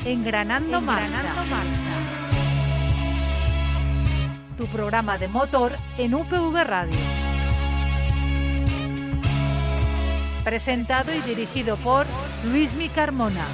Engranando Marcha. Tu programa de motor en UPV Radio. Presentado y dirigido por Luismi Carmona.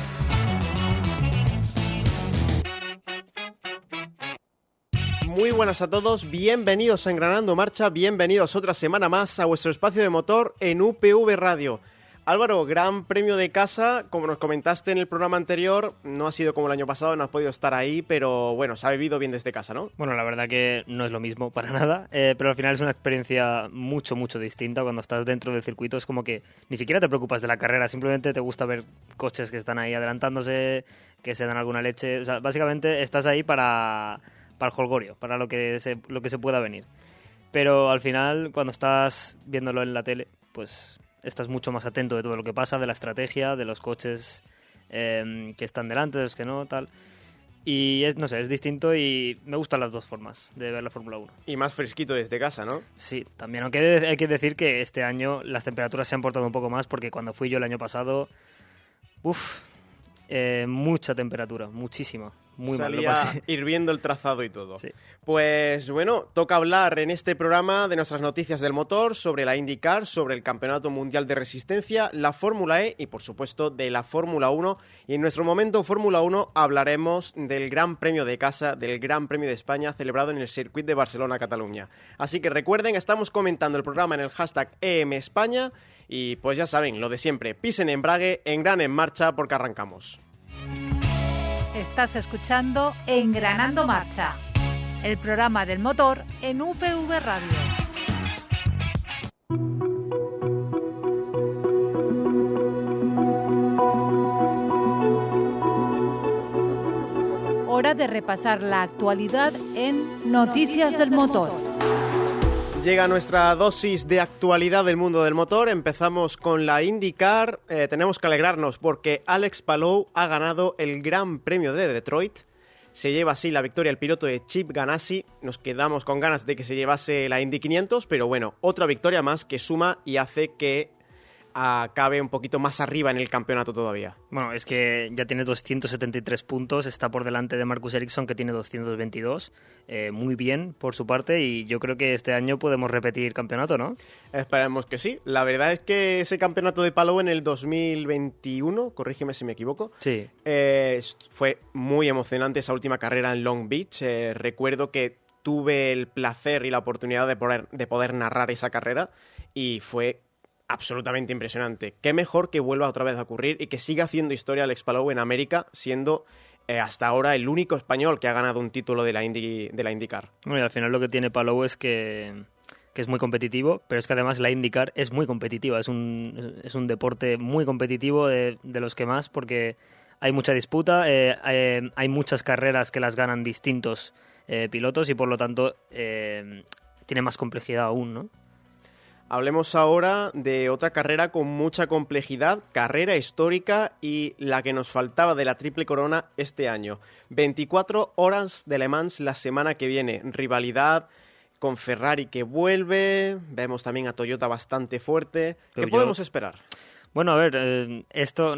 Muy buenas a todos, bienvenidos a Engranando Marcha, bienvenidos otra semana más a vuestro espacio de motor en UPV Radio. Álvaro, gran premio de casa, como nos comentaste en el programa anterior, no ha sido como el año pasado, no has podido estar ahí, pero bueno, se ha vivido bien desde casa, ¿no? Bueno, la verdad que no es lo mismo para nada, pero al final es una experiencia mucho distinta. Cuando estás dentro del circuito es como que ni siquiera te preocupas de la carrera, simplemente te gusta ver coches que están ahí adelantándose, que se dan alguna leche, o sea, básicamente estás ahí para el jolgorio, para lo que se pueda venir. Pero al final, cuando estás viéndolo en la tele, pues estás mucho más atento de todo lo que pasa, de la estrategia, de los coches que están delante, de los que no, tal. Y no sé, es distinto y me gustan las dos formas de ver la Fórmula 1. Y más fresquito desde casa, ¿no? Sí, también, aunque hay que decir que este año las temperaturas se han portado un poco más, porque cuando fui yo el año pasado, mucha temperatura, muchísima. Muy Salía mal, hirviendo el trazado y todo. Sí. Pues bueno, toca hablar en este programa de nuestras noticias del motor, sobre la IndyCar, sobre el Campeonato Mundial de Resistencia, la Fórmula E y por supuesto de la Fórmula 1. Y en nuestro momento Fórmula 1 hablaremos del Gran Premio de casa, del Gran Premio de España celebrado en el Circuit de Barcelona-Cataluña. Así que recuerden, estamos comentando el programa en el hashtag EMEspaña y pues ya saben, lo de siempre, pisen embrague, engranen en marcha porque arrancamos. Estás escuchando Engranando Marcha, el programa del motor en UPV Radio. Hora de repasar la actualidad en Noticias del Motor. Llega nuestra dosis de actualidad del mundo del motor. Empezamos con la IndyCar. Tenemos que alegrarnos porque Alex Palou ha ganado el Gran Premio de Detroit. Se lleva así la victoria el piloto de Chip Ganassi. Nos quedamos con ganas de que se llevase la Indy 500, pero bueno, otra victoria más que suma y hace que acabe un poquito más arriba en el campeonato todavía. Bueno, es que ya tiene 273 puntos, está por delante de Marcus Ericsson, que tiene 222. Muy bien por su parte, y yo creo que este año podemos repetir campeonato, ¿no? Esperemos que sí. La verdad es que ese campeonato de Palou en el 2021, corrígeme si me equivoco, sí, fue muy emocionante esa última carrera en Long Beach. Recuerdo que tuve el placer y la oportunidad de poder narrar esa carrera y fue absolutamente impresionante. Qué mejor que vuelva otra vez a ocurrir y que siga haciendo historia Alex Palou en América, siendo hasta ahora el único español que ha ganado un título de la IndyCar. Bueno, y al final lo que tiene Palou es que es muy competitivo, pero es que además la IndyCar es muy competitiva, es un deporte muy competitivo, de los que más, porque hay mucha disputa, hay muchas carreras que las ganan distintos pilotos y por lo tanto tiene más complejidad aún, ¿no? Hablemos ahora de otra carrera con mucha complejidad, carrera histórica y la que nos faltaba de la Triple Corona este año. 24 horas de Le Mans la semana que viene, rivalidad con Ferrari que vuelve, vemos también a Toyota bastante fuerte. ¿Qué podemos esperar? Bueno, a ver,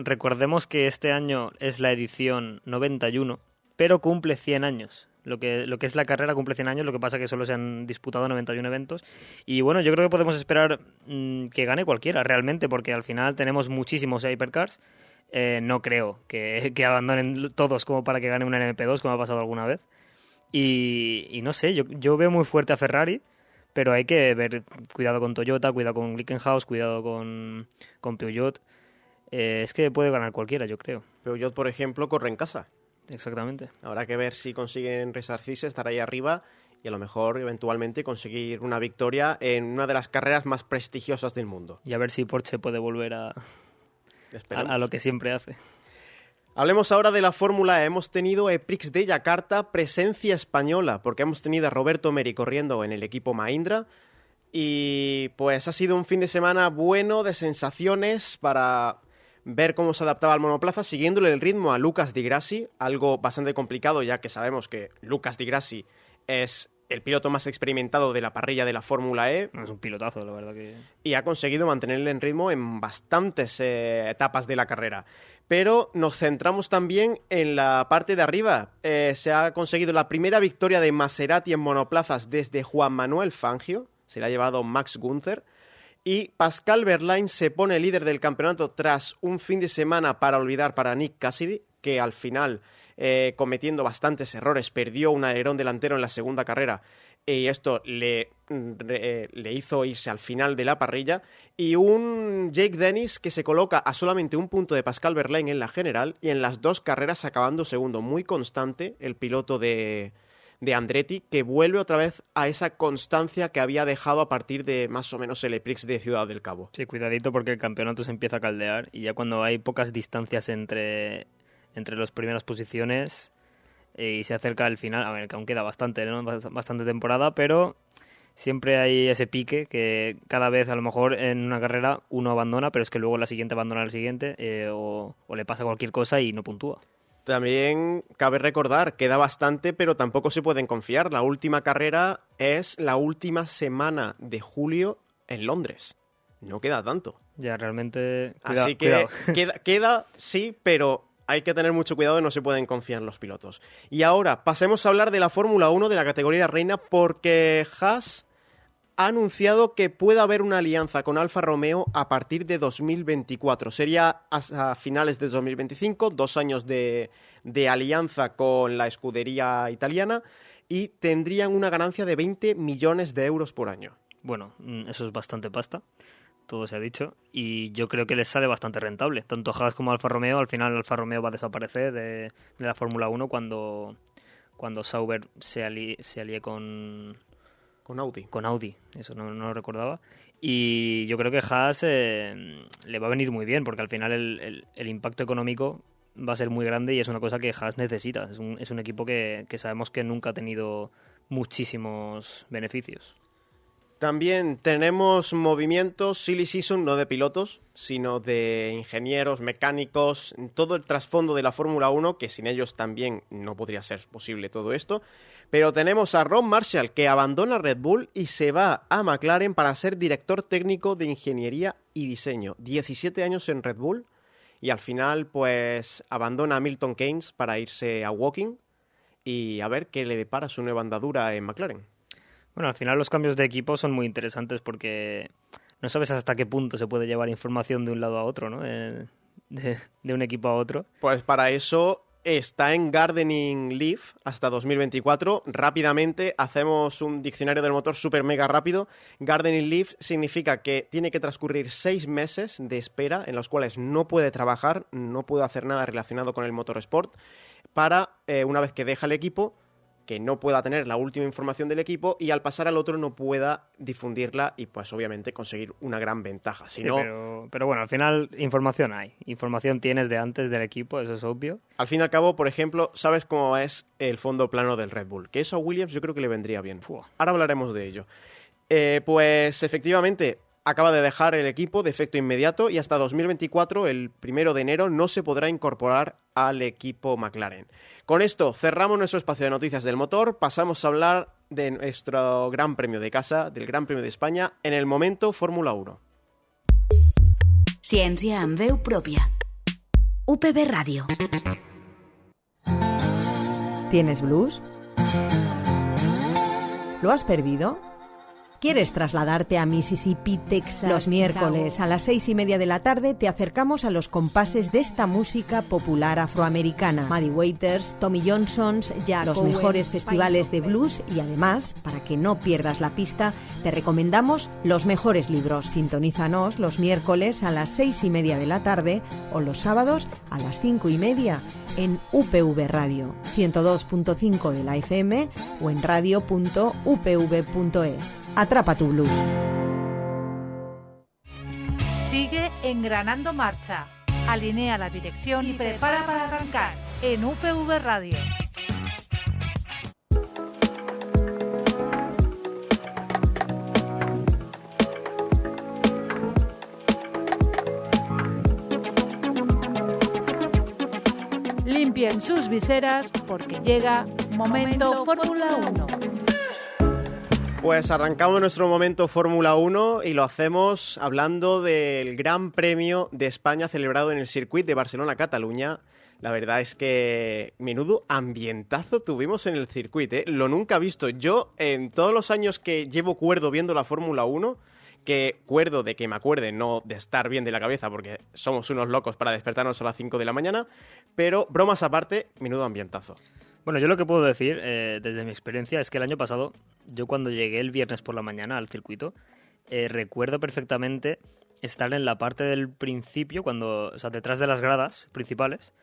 recordemos que este año es la edición 91, pero cumple 100 años. Lo que es la carrera cumple 100 años, lo que pasa que solo se han disputado 91 eventos. Y bueno, yo creo que podemos esperar que gane cualquiera realmente, porque al final tenemos muchísimos hypercars. No creo que abandonen todos como para que gane una LMP2, como ha pasado alguna vez. Y no sé, yo veo muy fuerte a Ferrari, pero hay que ver, cuidado con Toyota, cuidado con Glickenhaus, cuidado con Peugeot. Es que puede ganar cualquiera, yo creo. Peugeot, por ejemplo, corre en casa. Exactamente. Habrá que ver si consiguen resarcirse, estar ahí arriba y a lo mejor eventualmente conseguir una victoria en una de las carreras más prestigiosas del mundo. Y a ver si Porsche puede volver a lo que siempre hace. Hablemos ahora de la Fórmula E. Hemos tenido Prix de Yakarta, presencia española, porque hemos tenido a Roberto Meri corriendo en el equipo Mahindra y pues ha sido un fin de semana bueno de sensaciones para ver cómo se adaptaba al monoplaza, siguiéndole el ritmo a Lucas Di Grassi, algo bastante complicado ya que sabemos que Lucas Di Grassi es el piloto más experimentado de la parrilla de la Fórmula E. Es un pilotazo, la verdad que... Y ha conseguido mantenerle en ritmo en bastantes etapas de la carrera. Pero nos centramos también en la parte de arriba. Se ha conseguido la primera victoria de Maserati en monoplazas desde Juan Manuel Fangio. Se la ha llevado Max Günther. Y Pascal Wehrlein se pone líder del campeonato tras un fin de semana para olvidar para Nick Cassidy, que al final, cometiendo bastantes errores, perdió un alerón delantero en la segunda carrera y esto le hizo irse al final de la parrilla. Y un Jake Dennis que se coloca a solamente un punto de Pascal Wehrlein en la general y en las 2 carreras acabando segundo. Muy constante el piloto de Andretti, que vuelve otra vez a esa constancia que había dejado a partir de más o menos el Eprix de Ciudad del Cabo. Sí, cuidadito porque el campeonato se empieza a caldear y ya cuando hay pocas distancias entre las primeras posiciones y se acerca el final, a ver, que aún queda bastante, ¿no? Bastante temporada, pero siempre hay ese pique que cada vez a lo mejor en una carrera uno abandona, pero es que luego la siguiente abandona al siguiente o le pasa cualquier cosa y no puntúa. También cabe recordar, queda bastante, pero tampoco se pueden confiar. La última carrera es la última semana de julio en Londres. No queda tanto. Ya, realmente... Así que queda, sí, pero hay que tener mucho cuidado y no se pueden confiar en los pilotos. Y ahora, pasemos a hablar de la Fórmula 1 de la categoría reina, porque Haas ha anunciado que puede haber una alianza con Alfa Romeo a partir de 2024. Sería hasta finales de 2025, 2 años de alianza con la escudería italiana y tendrían una ganancia de 20 millones de euros por año. Bueno, eso es bastante pasta, todo se ha dicho, y yo creo que les sale bastante rentable. Tanto Haas como Alfa Romeo, al final Alfa Romeo va a desaparecer de la Fórmula 1 cuando Sauber se alíe con Audi, eso no lo recordaba. Y yo creo que Haas le va a venir muy bien, porque al final el impacto económico va a ser muy grande y es una cosa que Haas necesita. Es un equipo que sabemos que nunca ha tenido muchísimos beneficios. También tenemos movimientos silly season, no de pilotos, sino de ingenieros, mecánicos, todo el trasfondo de la Fórmula 1, que sin ellos también no podría ser posible todo esto. Pero tenemos a Ron Marshall, que abandona Red Bull y se va a McLaren para ser director técnico de ingeniería y diseño. 17 años en Red Bull y al final pues abandona a Milton Keynes para irse a Woking y a ver qué le depara su nueva andadura en McLaren. Bueno, al final los cambios de equipo son muy interesantes porque no sabes hasta qué punto se puede llevar información de un lado a otro, ¿no? De un equipo a otro. Pues para eso está en Gardening Leave hasta 2024. Rápidamente hacemos un diccionario del motor súper mega rápido. Gardening Leave significa que tiene que transcurrir 6 meses de espera en los cuales no puede trabajar, no puede hacer nada relacionado con el motorsport para, una vez que deja el equipo, que no pueda tener la última información del equipo y al pasar al otro no pueda difundirla y pues obviamente conseguir una gran ventaja. Si sí, no, pero bueno, al final información hay. Información tienes de antes del equipo, eso es obvio. Al fin y al cabo, por ejemplo, sabes cómo es el fondo plano del Red Bull, que eso a Williams yo creo que le vendría bien. Ahora hablaremos de ello. Pues efectivamente acaba de dejar el equipo de efecto inmediato y hasta 2024, el 1 de enero, no se podrá incorporar al equipo McLaren. Con esto cerramos nuestro espacio de noticias del motor, pasamos a hablar de nuestro Gran Premio de casa, del Gran Premio de España, en el momento Fórmula 1. Ciència amb veu pròpia. UPV Radio. ¿Tienes blues? ¿Lo has perdido? ¿Quieres trasladarte a Mississippi, Texas? Los miércoles a las 6:30 de la tarde te acercamos a los compases de esta música popular afroamericana. Muddy Waters, Tommy Johnson's, Jack los mejores festivales de blues y además, para que no pierdas la pista, te recomendamos los mejores libros. Sintonízanos los miércoles a las 6:30 de la tarde o los sábados a las 5:30 en UPV Radio, 102.5 de la FM o en radio.upv.es. Atrapa tu blues. Sigue engranando marcha. Alinea la dirección y prepara para arrancar en UPV Radio. Limpien sus viseras porque llega Momento Fórmula 1. Pues arrancamos nuestro momento Fórmula 1 y lo hacemos hablando del Gran Premio de España celebrado en el circuito de Barcelona-Cataluña. La verdad es que menudo ambientazo tuvimos en el circuito, ¿eh? Lo nunca visto. Yo, en todos los años que llevo cuerdo viendo la Fórmula 1, que cuerdo de que me acuerde, no de estar bien de la cabeza, porque somos unos locos para despertarnos a las 5 de la mañana, pero bromas aparte, menudo ambientazo. Bueno, yo lo que puedo decir, desde mi experiencia, es que el año pasado, yo cuando llegué el viernes por la mañana al circuito, recuerdo perfectamente estar en la parte del principio, o sea, detrás de las gradas principales.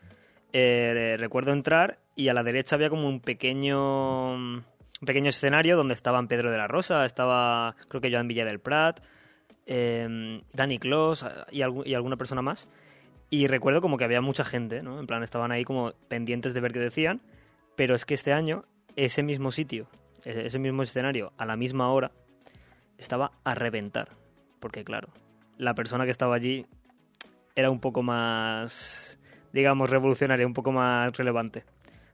Recuerdo entrar y a la derecha había como un pequeño escenario donde estaban Pedro de la Rosa, estaba creo que Joan Villa del Prat, Dani Clos y alguna persona más. Y recuerdo como que había mucha gente, ¿no? En plan, estaban ahí como pendientes de ver qué decían. Pero es que este año, ese mismo sitio, ese mismo escenario, a la misma hora, estaba a reventar. Porque claro, la persona que estaba allí era un poco más, digamos, revolucionaria, un poco más relevante.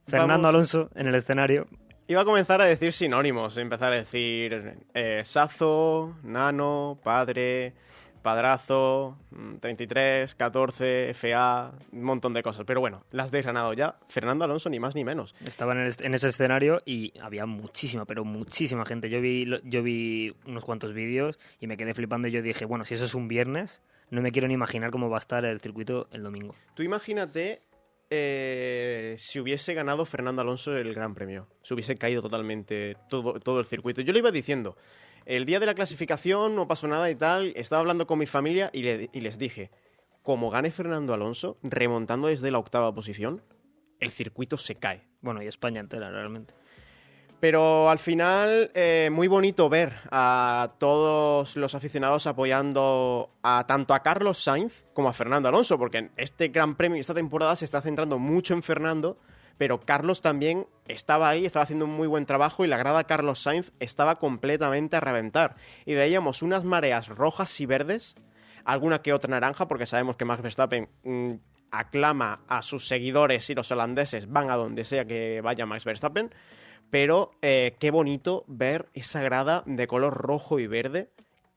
Fernando Alonso en el escenario. Iba a comenzar a decir sinónimos, empezar a decir Sazo, Nano, Padre, Padrazo, 33, 14, FA, un montón de cosas. Pero bueno, las desgranado ya. Fernando Alonso, ni más ni menos. Estaba en ese escenario y había muchísima, pero muchísima gente. Yo vi unos cuantos vídeos y me quedé flipando y yo dije, bueno, si eso es un viernes, no me quiero ni imaginar cómo va a estar el circuito el domingo. Tú imagínate si hubiese ganado Fernando Alonso el Gran Premio. Se hubiese caído totalmente todo el circuito. Yo le iba diciendo, el día de la clasificación no pasó nada y tal, estaba hablando con mi familia y les dije, como gane Fernando Alonso, remontando desde la 8ª posición, el circuito se cae. Bueno, y España entera, realmente. Pero al final, muy bonito ver a todos los aficionados apoyando tanto a Carlos Sainz como a Fernando Alonso, porque este Gran Premio, esta temporada se está centrando mucho en Fernando, pero Carlos también estaba ahí, estaba haciendo un muy buen trabajo y la grada Carlos Sainz estaba completamente a reventar. Y veíamos unas mareas rojas y verdes, alguna que otra naranja, porque sabemos que Max Verstappen aclama a sus seguidores y los holandeses van a donde sea que vaya Max Verstappen. Pero qué bonito ver esa grada de color rojo y verde.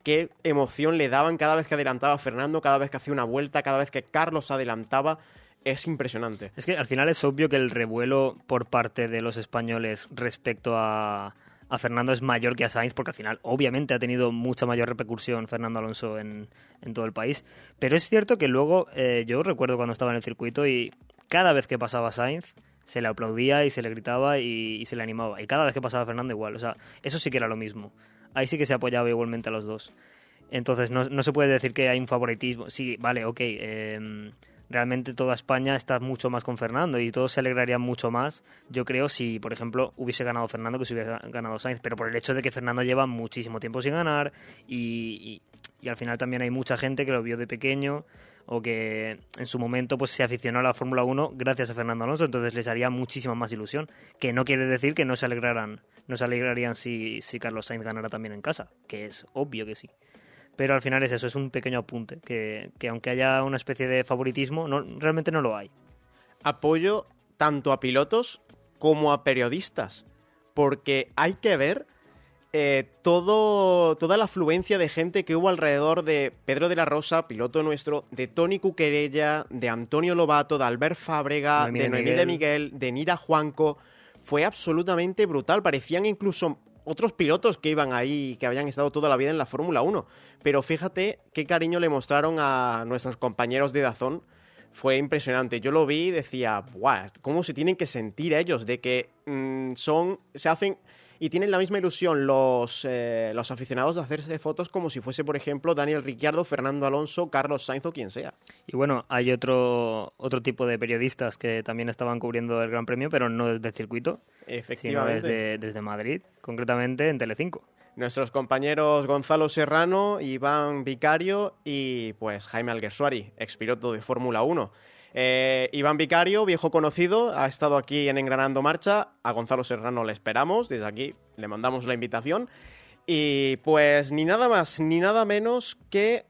Qué emoción le daban cada vez que adelantaba Fernando, cada vez que hacía una vuelta, cada vez que Carlos adelantaba. Es impresionante. Es que al final es obvio que el revuelo por parte de los españoles respecto a Fernando es mayor que a Sainz, porque al final obviamente ha tenido mucha mayor repercusión Fernando Alonso en todo el país. Pero es cierto que luego yo recuerdo cuando estaba en el circuito y cada vez que pasaba Sainz se le aplaudía y se le gritaba y se le animaba. Y cada vez que pasaba Fernando igual. O sea, eso sí que era lo mismo. Ahí sí que se apoyaba igualmente a los dos. Entonces no se puede decir que hay un favoritismo. Sí, vale, ok. Realmente toda España está mucho más con Fernando y todos se alegrarían mucho más, yo creo, si, por ejemplo, hubiese ganado Fernando que si hubiese ganado Sainz. Pero por el hecho de que Fernando lleva muchísimo tiempo sin ganar y al final también hay mucha gente que lo vio de pequeño o que en su momento pues se aficionó a la Fórmula 1 gracias a Fernando Alonso, entonces les haría muchísima más ilusión, que no quiere decir que no se alegrarían si Carlos Sainz ganara también en casa, que es obvio que sí. Pero al final es eso, es un pequeño apunte, que aunque haya una especie de favoritismo, realmente no lo hay. Apoyo tanto a pilotos como a periodistas, porque hay que ver toda la afluencia de gente que hubo alrededor de Pedro de la Rosa, piloto nuestro, de Toni Cuquerella, de Antonio Lobato, de Albert Fábrega, de Noemí de Miguel, de Nira Juanco. Fue absolutamente brutal, parecían incluso otros pilotos que iban ahí, que habían estado toda la vida en la Fórmula 1. Pero fíjate qué cariño le mostraron a nuestros compañeros de DAZN. Fue impresionante. Yo lo vi y decía, ¡buah! ¿Cómo se tienen que sentir ellos? De que se hacen y tienen la misma ilusión los aficionados de hacerse fotos como si fuese, por ejemplo, Daniel Ricciardo, Fernando Alonso, Carlos Sainz o quien sea. Y bueno, hay otro tipo de periodistas que también estaban cubriendo el Gran Premio, pero no desde el circuito, sino desde Madrid, concretamente en Telecinco. Nuestros compañeros Gonzalo Serrano, Iván Vicario y pues Jaime Alguersuari, expiloto de Fórmula 1. Iván Vicario, viejo conocido, ha estado aquí en Engranando Marcha. A Gonzalo Serrano le esperamos, desde aquí le mandamos la invitación. Y pues ni nada más ni nada menos que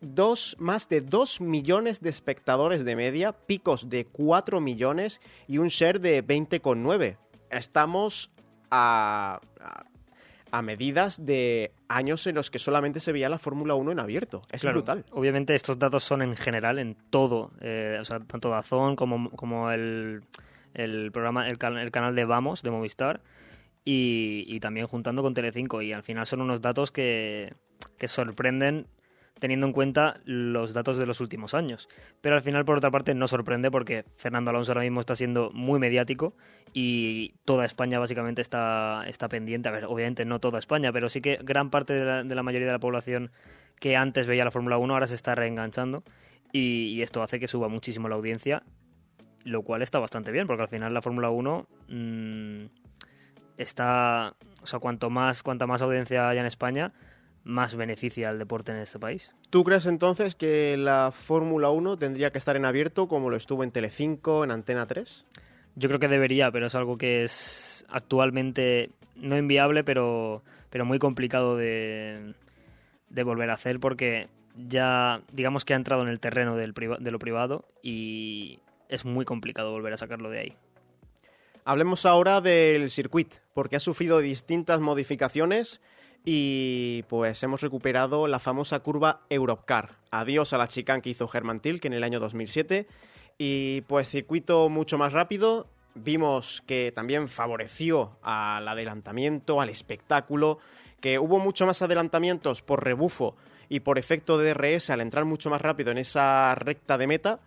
más de 2 millones de espectadores de media, picos de 4 millones y un share de 20,9. Estamos a a medidas de años en los que solamente se veía la Fórmula 1 en abierto. Es Claro, brutal. Obviamente estos datos son en general en todo, o sea, tanto DAZN como el programa, el canal de Vamos, de Movistar, y también juntando con Telecinco, y al final son unos datos que sorprenden teniendo en cuenta los datos de los últimos años. Pero al final, por otra parte, no sorprende porque Fernando Alonso ahora mismo está siendo muy mediático y toda España básicamente está pendiente. A ver, obviamente no toda España, pero sí que gran parte de la mayoría de la población que antes veía la Fórmula 1 ahora se está reenganchando y esto hace que suba muchísimo la audiencia, lo cual está bastante bien, porque al final la Fórmula 1 está... O sea, cuanta más audiencia haya en España, más beneficia al deporte en este país. ¿Tú crees entonces que la Fórmula 1 tendría que estar en abierto como lo estuvo en Telecinco, en Antena 3? Yo creo que debería, pero es algo que es actualmente no inviable, pero muy complicado de volver a hacer, porque ya digamos que ha entrado en el terreno de lo privado y es muy complicado volver a sacarlo de ahí. Hablemos ahora del circuito, porque ha sufrido distintas modificaciones y pues hemos recuperado la famosa curva Europcar. Adiós a la chicane que hizo Hermann Tilke en el año 2007 y pues circuito mucho más rápido. Vimos que también favoreció al adelantamiento, al espectáculo, que hubo mucho más adelantamientos por rebufo y por efecto de DRS al entrar mucho más rápido en esa recta de meta.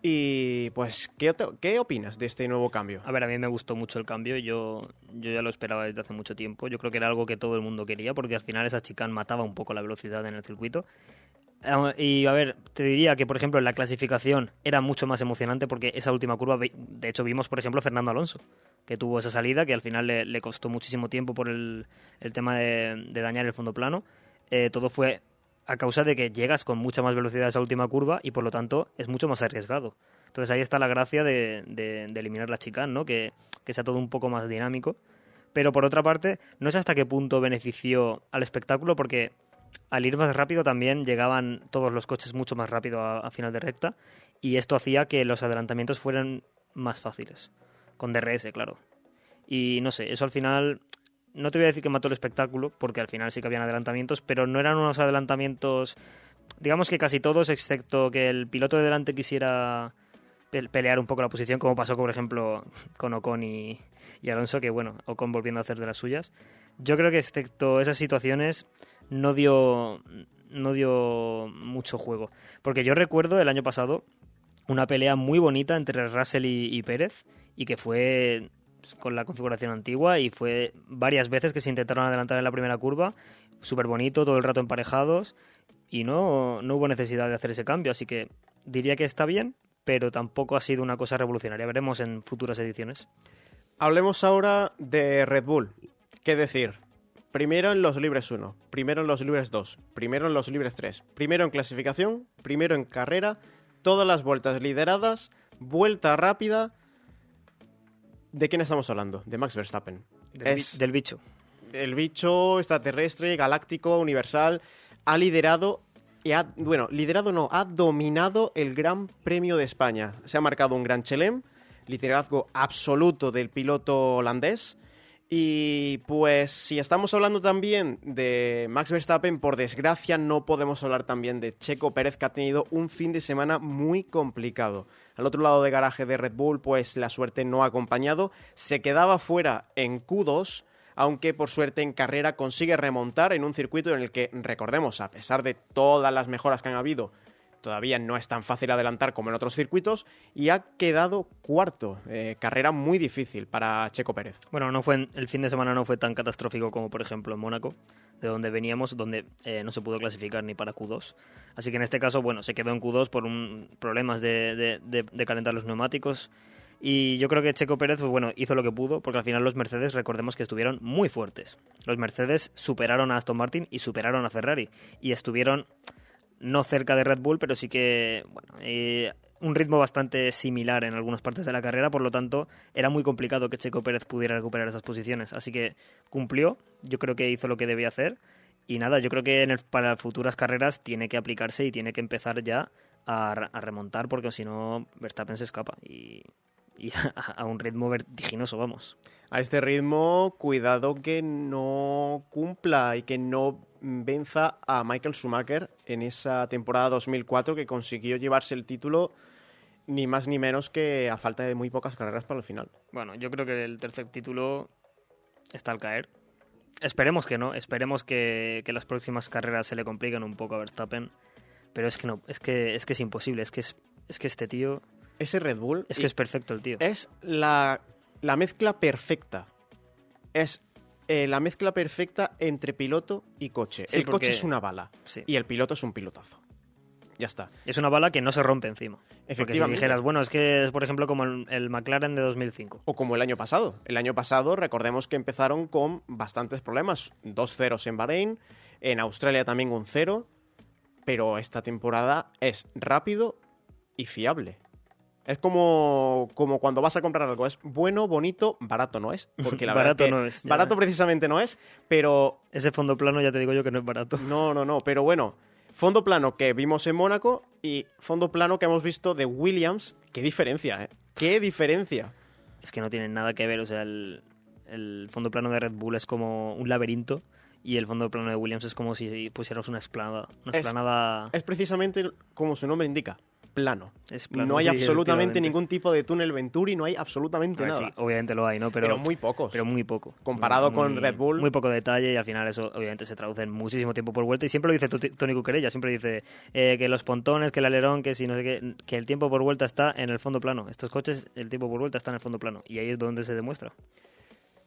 Y pues, ¿qué opinas de este nuevo cambio? A ver, a mí me gustó mucho el cambio, yo ya lo esperaba desde hace mucho tiempo. Yo creo que era algo que todo el mundo quería, porque al final esa chicane mataba un poco la velocidad en el circuito. Y a ver, te diría que por ejemplo en la clasificación era mucho más emocionante, porque esa última curva, de hecho vimos por ejemplo Fernando Alonso, que tuvo esa salida que al final le costó muchísimo tiempo por el tema de dañar el fondo plano. Todo fue a causa de que llegas con mucha más velocidad a esa última curva y por lo tanto es mucho más arriesgado. Entonces ahí está la gracia de eliminar la chicane, ¿no? Que sea todo un poco más dinámico. Pero por otra parte, no sé hasta qué punto benefició al espectáculo, porque al ir más rápido también llegaban todos los coches mucho más rápido a final de recta y esto hacía que los adelantamientos fueran más fáciles, con DRS, claro. Y no sé, eso al final... No te voy a decir que mató el espectáculo, porque al final sí que habían adelantamientos, pero no eran unos adelantamientos, digamos que casi todos, excepto que el piloto de delante quisiera pelear un poco la posición, como pasó, por ejemplo, con Ocon y Alonso, que bueno, Ocon volviendo a hacer de las suyas. Yo creo que excepto esas situaciones no dio mucho juego, porque yo recuerdo el año pasado una pelea muy bonita entre Russell y Pérez, y que fue con la configuración antigua, y fue varias veces que se intentaron adelantar en la primera curva, súper bonito, todo el rato emparejados, y no hubo necesidad de hacer ese cambio, así que diría que está bien, pero tampoco ha sido una cosa revolucionaria. Veremos en futuras ediciones. Hablemos ahora de Red Bull. ¿Qué decir? Primero en los libres 1, primero en los libres 2, primero en los libres 3, primero en clasificación, primero en carrera, todas las vueltas lideradas, vuelta rápida. ¿De quién estamos hablando? De Max Verstappen. Del bicho. El bicho extraterrestre, galáctico, universal, ha liderado ha dominado el Gran Premio de España. Se ha marcado un gran chelem, liderazgo absoluto del piloto holandés. Y pues si estamos hablando también de Max Verstappen, por desgracia no podemos hablar también de Checo Pérez, que ha tenido un fin de semana muy complicado. Al otro lado de garaje de Red Bull, pues la suerte no ha acompañado. Se quedaba fuera en Q2, aunque por suerte en carrera consigue remontar en un circuito en el que, recordemos, a pesar de todas las mejoras que han habido, todavía no es tan fácil adelantar como en otros circuitos, y ha quedado cuarto. Carrera muy difícil para Checo Pérez. Bueno, el fin de semana no fue tan catastrófico como por ejemplo en Mónaco, de donde veníamos, donde no se pudo clasificar ni para Q2. Así que en este caso, bueno, se quedó en Q2 por problemas de calentar los neumáticos. Y yo creo que Checo Pérez, pues bueno, hizo lo que pudo, porque al final los Mercedes, recordemos que estuvieron muy fuertes. Los Mercedes superaron a Aston Martin y superaron a Ferrari, y estuvieron no cerca de Red Bull, pero sí que un ritmo bastante similar en algunas partes de la carrera, por lo tanto era muy complicado que Checo Pérez pudiera recuperar esas posiciones, así que cumplió, yo creo que hizo lo que debía hacer, y nada, yo creo que para futuras carreras tiene que aplicarse y tiene que empezar ya a remontar, porque si no Verstappen se escapa, y y a un ritmo vertiginoso, vamos. A este ritmo, cuidado que no cumpla y que no venza a Michael Schumacher en esa temporada 2004 que consiguió llevarse el título ni más ni menos que a falta de muy pocas carreras para el final. Bueno, yo creo que el tercer título está al caer. Esperemos que no, esperemos que las próximas carreras se le compliquen un poco a Verstappen, pero es que no, es que es imposible, es que este tío... Ese Red Bull... Es que es perfecto el tío. Es la mezcla perfecta. Es la mezcla perfecta entre piloto y coche. Sí, el porque- coche es una bala Sí. y el piloto es un pilotazo. Ya está. Es una bala que no se rompe encima. Porque si Efectivamente. dijeras, bueno, es que es por ejemplo como el McLaren de 2005. O como el año pasado. El año pasado recordemos que empezaron con bastantes problemas. 2 ceros en Bahrein, en Australia también un 0, pero esta temporada es rápido y fiable. Es como cuando vas a comprar algo. Es bueno, bonito, barato no es. Porque la Barato verdad es que no es, ya. Barato precisamente no es, pero... Ese fondo plano ya te digo yo que no es barato. No, pero bueno. Fondo plano que vimos en Mónaco y fondo plano que hemos visto de Williams. ¡Qué diferencia, eh! ¡Qué diferencia! Es que no tienen nada que ver, o sea, el fondo plano de Red Bull es como un laberinto y el fondo plano de Williams es como si pusieras una explanada. Una explanada... Es precisamente como su nombre indica, plano. Es plano, No hay sí, absolutamente efectivamente. ningún tipo de túnel Venturi, no hay absolutamente A ver, nada. sí, obviamente lo hay, ¿no? pero muy pocos. Pero muy poco. Comparado Muy- con Red Bull. Muy poco detalle y al final eso obviamente se traduce en muchísimo tiempo por vuelta. Y siempre lo dice Tony Cuquerella, siempre dice que los pontones, que el alerón, que si no sé qué, que el tiempo por vuelta está en el fondo plano. Estos coches, el tiempo por vuelta está en el fondo plano. Y ahí es donde se demuestra.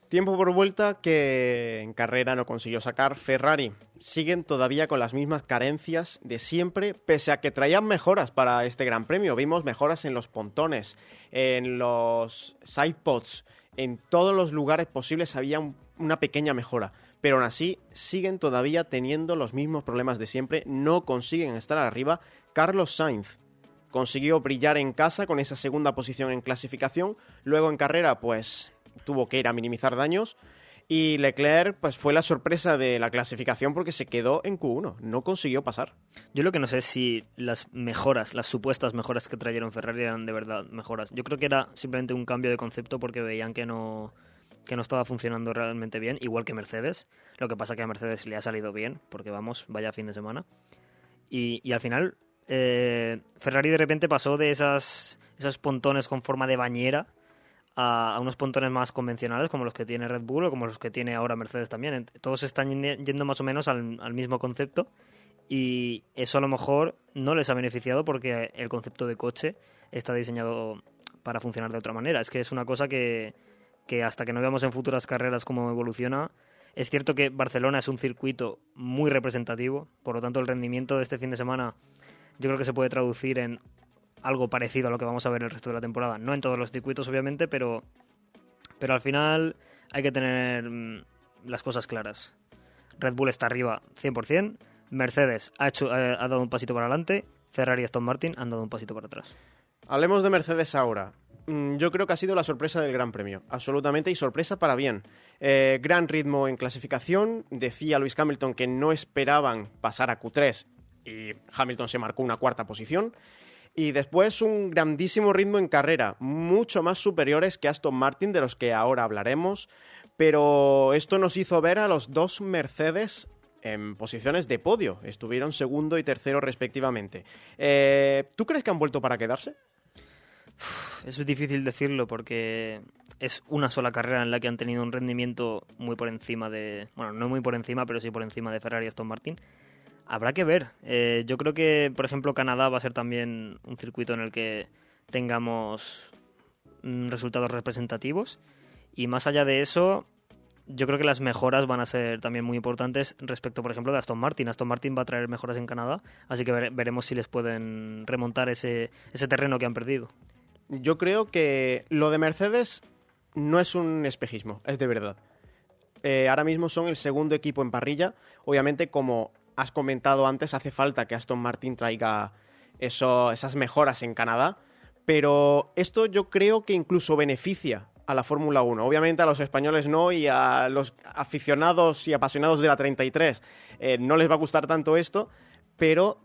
Tiempo por vuelta que en carrera no consiguió sacar Ferrari. Siguen todavía con las mismas carencias de siempre, pese a que traían mejoras para este Gran Premio. Vimos mejoras en los pontones, en los sidepods, en todos los lugares posibles había una pequeña mejora. Pero aún así siguen todavía teniendo los mismos problemas de siempre, no consiguen estar arriba. Carlos Sainz consiguió brillar en casa con esa segunda posición en clasificación, luego en carrera pues tuvo que ir a minimizar daños y Leclerc pues fue la sorpresa de la clasificación porque se quedó en Q1, no consiguió pasar. Yo lo que no sé es si las mejoras, las supuestas mejoras que trajeron Ferrari eran de verdad mejoras. Yo creo que era simplemente un cambio de concepto porque veían que no estaba funcionando realmente bien, igual que Mercedes. Lo que pasa que a Mercedes le ha salido bien, porque vamos, vaya fin de semana. Y al final, Ferrari de repente pasó de esos pontones con forma de bañera a unos pontones más convencionales como los que tiene Red Bull o como los que tiene ahora Mercedes también. Todos están yendo más o menos al mismo concepto y eso a lo mejor no les ha beneficiado porque el concepto de coche está diseñado para funcionar de otra manera. Es que es una cosa que hasta que no veamos en futuras carreras cómo evoluciona. Es cierto que Barcelona es un circuito muy representativo, por lo tanto el rendimiento de este fin de semana yo creo que se puede traducir en algo parecido a lo que vamos a ver el resto de la temporada. No en todos los circuitos, obviamente, pero al final hay que tener las cosas claras. Red Bull está arriba 100%, Mercedes ha dado un pasito para adelante, Ferrari y Aston Martin han dado un pasito para atrás. Hablemos de Mercedes ahora. Yo creo que ha sido la sorpresa del Gran Premio, absolutamente, y sorpresa para bien. Gran ritmo en clasificación, decía Lewis Hamilton que no esperaban pasar a Q3 y Hamilton se marcó una cuarta posición. Y después un grandísimo ritmo en carrera, mucho más superiores que Aston Martin, de los que ahora hablaremos, pero esto nos hizo ver a los dos Mercedes en posiciones de podio, estuvieron segundo y tercero respectivamente. ¿Tú crees que han vuelto para quedarse? Es difícil decirlo porque es una sola carrera en la que han tenido un rendimiento muy por encima de... Bueno, no muy por encima, pero sí por encima de Ferrari y Aston Martin. Habrá que ver. Yo creo que, por ejemplo, Canadá va a ser también un circuito en el que tengamos resultados representativos. Y más allá de eso, yo creo que las mejoras van a ser también muy importantes respecto, por ejemplo, de Aston Martin. Aston Martin va a traer mejoras en Canadá, así que veremos si les pueden remontar ese terreno que han perdido. Yo creo que lo de Mercedes no es un espejismo, es de verdad. Ahora mismo son el segundo equipo en parrilla. Obviamente, como has comentado antes, hace falta que Aston Martin traiga esas mejoras en Canadá, pero esto yo creo que incluso beneficia a la Fórmula 1. Obviamente a los españoles no, y a los aficionados y apasionados de la 33 no les va a gustar tanto esto, pero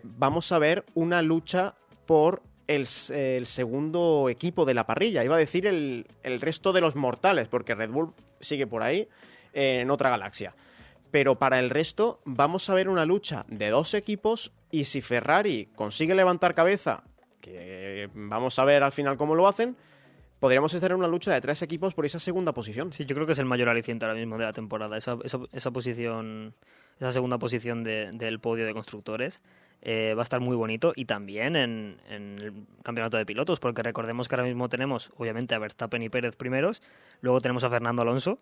vamos a ver una lucha por el segundo equipo de la parrilla. Iba a decir el resto de los mortales, porque Red Bull sigue por ahí en otra galaxia. Pero para el resto vamos a ver una lucha de 2 equipos y si Ferrari consigue levantar cabeza, que vamos a ver al final cómo lo hacen, podríamos estar en una lucha de 3 equipos por esa segunda posición. Sí, yo creo que es el mayor aliciente ahora mismo de la temporada, esa posición, esa segunda posición del podio de constructores. Va a estar muy bonito y también en el campeonato de pilotos, porque recordemos que ahora mismo tenemos obviamente a Verstappen y Pérez primeros, luego tenemos a Fernando Alonso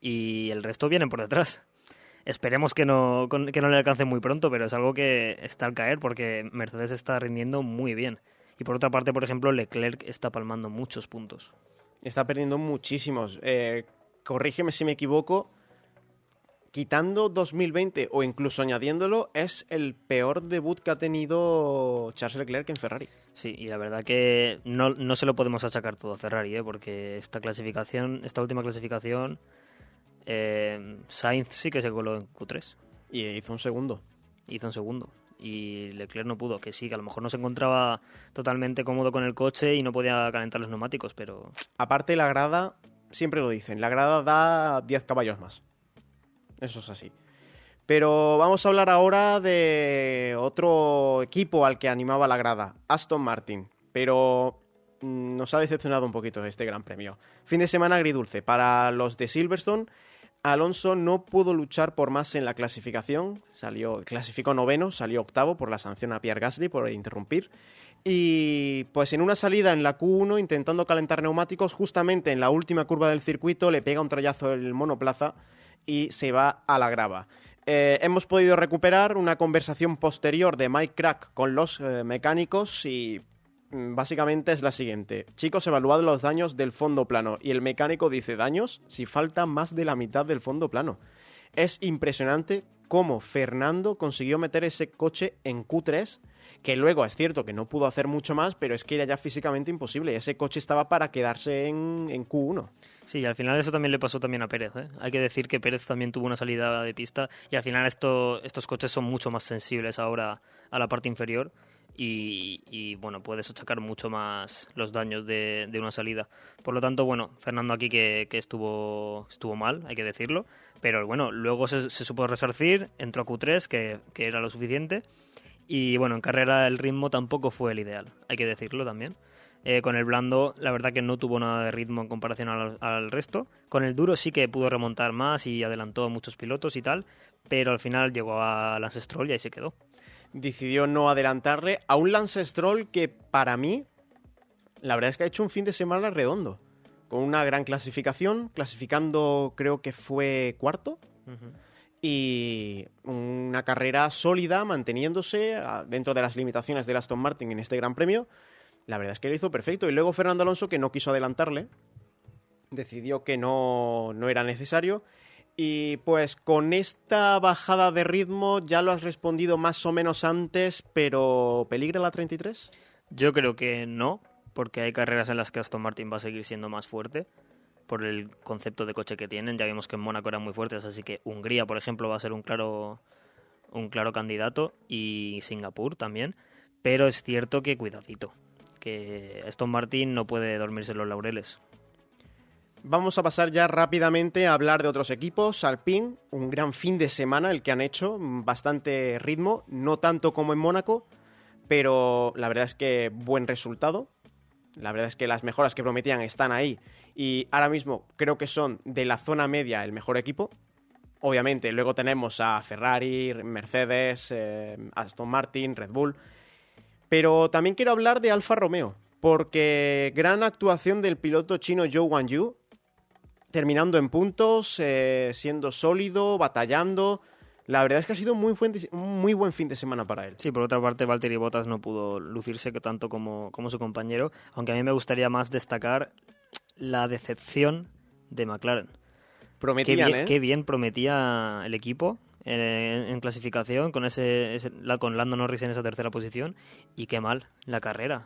y el resto vienen por detrás. Esperemos que no le alcance muy pronto, pero es algo que está al caer porque Mercedes está rindiendo muy bien. Y por otra parte, por ejemplo, Leclerc está palmando muchos puntos. Está perdiendo muchísimos. Corrígeme si me equivoco. Quitando 2020 o incluso añadiéndolo, es el peor debut que ha tenido Charles Leclerc en Ferrari. Sí, y la verdad que no se lo podemos achacar todo a Ferrari, porque esta última clasificación, Sainz sí que se coló en Q3. Y hizo un segundo. Y Leclerc no pudo, que sí, que a lo mejor no se encontraba totalmente cómodo con el coche y no podía calentar los neumáticos, pero... Aparte, la grada, siempre lo dicen, la grada da 10 caballos más. Eso es así. Pero vamos a hablar ahora de otro equipo al que animaba la grada, Aston Martin. Pero nos ha decepcionado un poquito este Gran Premio. Fin de semana agridulce. Para los de Silverstone, Alonso no pudo luchar por más en la clasificación. Clasificó 9º, salió 8º por la sanción a Pierre Gasly por interrumpir. Y pues en una salida en la Q1, intentando calentar neumáticos, justamente en la última curva del circuito, le pega un trayazo el monoplaza y se va a la grava. Hemos podido recuperar una conversación posterior de Mike Crack con los mecánicos y básicamente es la siguiente. Chicos, evaluad los daños del fondo plano. Y el mecánico dice, ¿daños? Si falta más de la mitad del fondo plano. Es impresionante cómo Fernando consiguió meter ese coche en Q3, que luego es cierto que no pudo hacer mucho más, pero es que era ya físicamente imposible. Ese coche estaba para quedarse en Q1. Sí, y al final eso también le pasó también a Pérez, ¿eh? Hay que decir que Pérez también tuvo una salida de pista y al final estos coches son mucho más sensibles ahora a la parte inferior y bueno, puedes achacar mucho más los daños de una salida. Por lo tanto, bueno, Fernando aquí que estuvo mal, hay que decirlo, pero bueno, luego se supo resarcir, entró a Q3, que era lo suficiente, y bueno, en carrera el ritmo tampoco fue el ideal, hay que decirlo también. Con el blando, la verdad que no tuvo nada de ritmo en comparación al resto. Con el duro sí que pudo remontar más y adelantó a muchos pilotos y tal, pero al final llegó a Lance Stroll y ahí se quedó. Decidió no adelantarle a un Lance Stroll que para mí, la verdad es que ha hecho un fin de semana redondo. Con una gran clasificación, clasificando creo que fue 4º. Uh-huh. Y una carrera sólida, manteniéndose dentro de las limitaciones del Aston Martin en este Gran Premio. La verdad es que lo hizo perfecto. Y luego Fernando Alonso, que no quiso adelantarle, decidió que no era necesario. Y pues con esta bajada de ritmo ya lo has respondido más o menos antes, pero ¿peligra la 33? Yo creo que no, porque hay carreras en las que Aston Martin va a seguir siendo más fuerte por el concepto de coche que tienen. Ya vimos que en Mónaco eran muy fuertes, así que Hungría, por ejemplo, va a ser un claro candidato y Singapur también. Pero es cierto que cuidadito, que Aston Martin no puede dormirse en los laureles. Vamos a pasar ya rápidamente a hablar de otros equipos. Alpine, un gran fin de semana el que han hecho, bastante ritmo, no tanto como en Mónaco, pero la verdad es que buen resultado. La verdad es que las mejoras que prometían están ahí y ahora mismo creo que son de la zona media el mejor equipo. Obviamente luego tenemos a Ferrari, Mercedes, Aston Martin, Red Bull, pero también quiero hablar de Alfa Romeo, porque gran actuación del piloto chino Zhou Guanyu, terminando en puntos, siendo sólido, batallando. La verdad es que ha sido muy buen fin de semana para él. Sí, por otra parte, Valtteri Bottas no pudo lucirse tanto como su compañero, aunque a mí me gustaría más destacar la decepción de McLaren. Prometían, Qué bien prometía el equipo en clasificación con Lando Norris en esa tercera posición, y qué mal la carrera.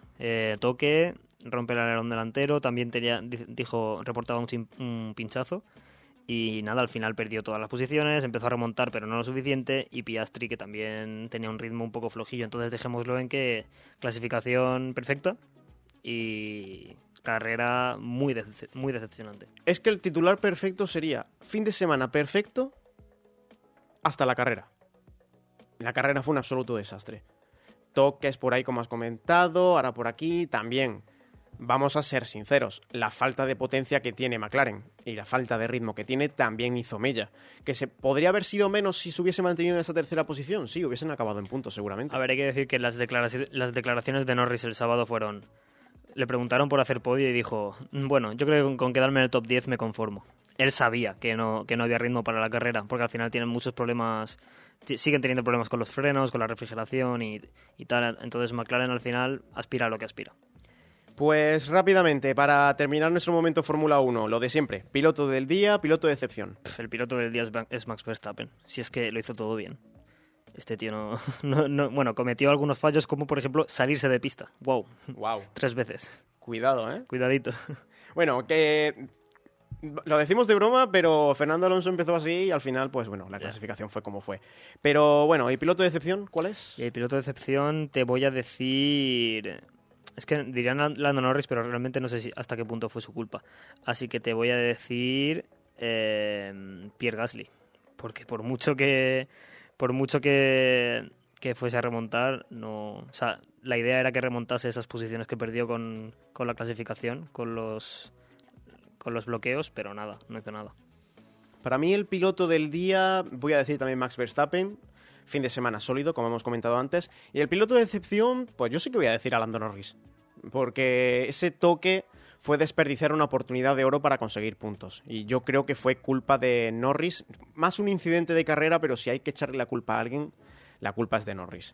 Toque, rompe el alerón delantero, también reportaba un pinchazo Y nada, al final perdió todas las posiciones, empezó a remontar pero no lo suficiente, y Piastri, que también tenía un ritmo un poco flojillo. Entonces dejémoslo en que clasificación perfecta y carrera muy decepcionante. Es que el titular perfecto sería fin de semana perfecto hasta la carrera. La carrera fue un absoluto desastre. Toques por ahí, como has comentado, ahora por aquí también. Vamos a ser sinceros, la falta de potencia que tiene McLaren y la falta de ritmo que tiene también hizo mella. Que se podría haber sido menos si se hubiese mantenido en esa tercera posición. Sí, hubiesen acabado en puntos seguramente. A ver, hay que decir que las declaraciones de Norris el sábado fueron... Le preguntaron por hacer podio y dijo, bueno, yo creo que con quedarme en el top 10 me conformo. Él sabía que no había ritmo para la carrera, porque al final tienen muchos problemas, siguen teniendo problemas con los frenos, con la refrigeración y tal. Entonces McLaren al final aspira a lo que aspira. Pues rápidamente, para terminar nuestro momento Fórmula 1, lo de siempre, piloto del día, piloto de excepción. El piloto del día es Max Verstappen, si es que lo hizo todo bien. Este tío no cometió algunos fallos, como por ejemplo salirse de pista. Wow. 3 veces. Cuidado, Cuidadito. Bueno, que lo decimos de broma, pero Fernando Alonso empezó así y al final, pues bueno, la clasificación fue como fue. Pero bueno, ¿y piloto de excepción cuál es? Y el piloto de excepción te voy a decir... Es que dirían Lando Norris, pero realmente no sé hasta qué punto fue su culpa. Así que te voy a decir Pierre Gasly. Porque por mucho que fuese a remontar, no, o sea, la idea era que remontase esas posiciones que perdió con la clasificación, con los bloqueos, pero nada, no hizo nada. Para mí el piloto del día, voy a decir también Max Verstappen, fin de semana sólido, como hemos comentado antes, y el piloto de excepción, pues yo sí que voy a decir a Lando Norris, porque ese toque fue desperdiciar una oportunidad de oro para conseguir puntos. Y yo creo que fue culpa de Norris, más un incidente de carrera, pero si hay que echarle la culpa a alguien, la culpa es de Norris.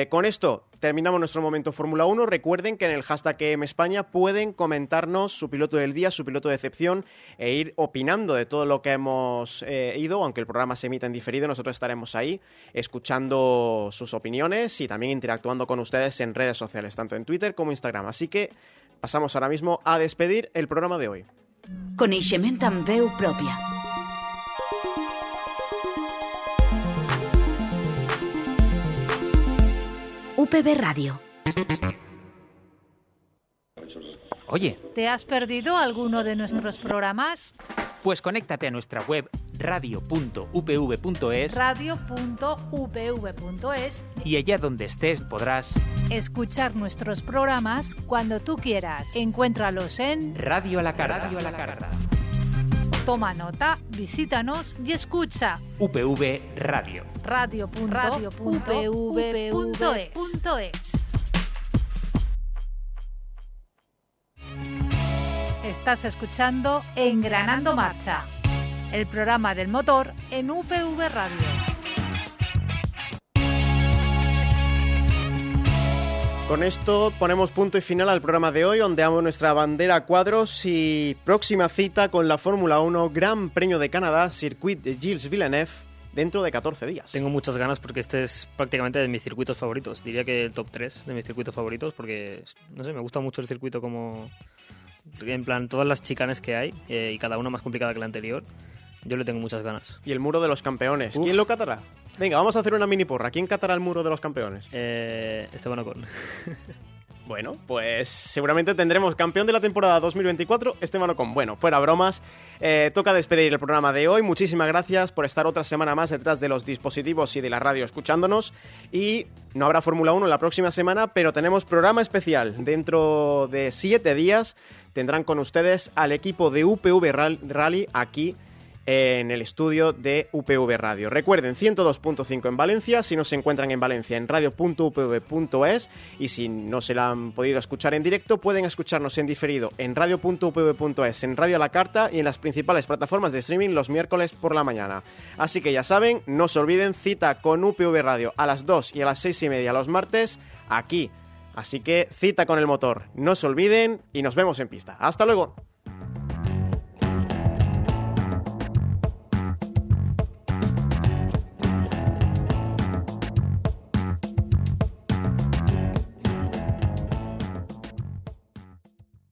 Con esto terminamos nuestro momento Fórmula 1. Recuerden que en el hashtag EMESpaña pueden comentarnos su piloto del día, su piloto de excepción e ir opinando de todo lo que hemos ido, aunque el programa se emita en diferido, nosotros estaremos ahí escuchando sus opiniones y también interactuando con ustedes en redes sociales, tanto en Twitter como Instagram. Así que pasamos ahora mismo a despedir el programa de hoy. Coneixement amb veu pròpia. UPV Radio. Oye, ¿te has perdido alguno de nuestros programas? pues conéctate a nuestra web radio.upv.es radio.upv.es y allá donde estés podrás escuchar nuestros programas cuando tú quieras. Encuéntralos en Radio a la Carta. Toma nota, visítanos y escucha. UPV Radio. radio.upv.es. Estás escuchando Engranando Marcha, el programa del motor en UPV Radio. Con esto ponemos punto y final al programa de hoy, ondeamos nuestra bandera a cuadros y próxima cita con la Fórmula 1 Gran Premio de Canadá, Circuit de Gilles Villeneuve, dentro de 14 días. Tengo muchas ganas porque este es prácticamente de mis circuitos favoritos. Diría que el top 3 de mis circuitos favoritos porque, no sé, me gusta mucho el circuito como... En plan, todas las chicanes que hay y cada una más complicada que la anterior. Yo le tengo muchas ganas. Y el muro de los campeones. Uf. ¿Quién lo catará? Venga, vamos a hacer una mini porra. ¿Quién catará el muro de los campeones? Esteban Ocon. Bueno, pues seguramente tendremos campeón de la temporada 2024, Esteban Ocon. Bueno, fuera bromas, toca despedir el programa de hoy. Muchísimas gracias por estar otra semana más detrás de los dispositivos y de la radio escuchándonos. Y no habrá Fórmula 1 la próxima semana, pero tenemos programa especial. Dentro de 7 días tendrán con ustedes al equipo de UPV Rally aquí en el estudio de UPV Radio. Recuerden, 102.5 en Valencia, si no se encuentran en Valencia en radio.upv.es y si no se la han podido escuchar en directo, pueden escucharnos en diferido en radio.upv.es, en Radio a la Carta y en las principales plataformas de streaming los miércoles por la mañana. Así que ya saben, no se olviden, cita con UPV Radio a las 2 y a las 6:30 los martes, aquí. Así que cita con el motor, no se olviden y nos vemos en pista. ¡Hasta luego!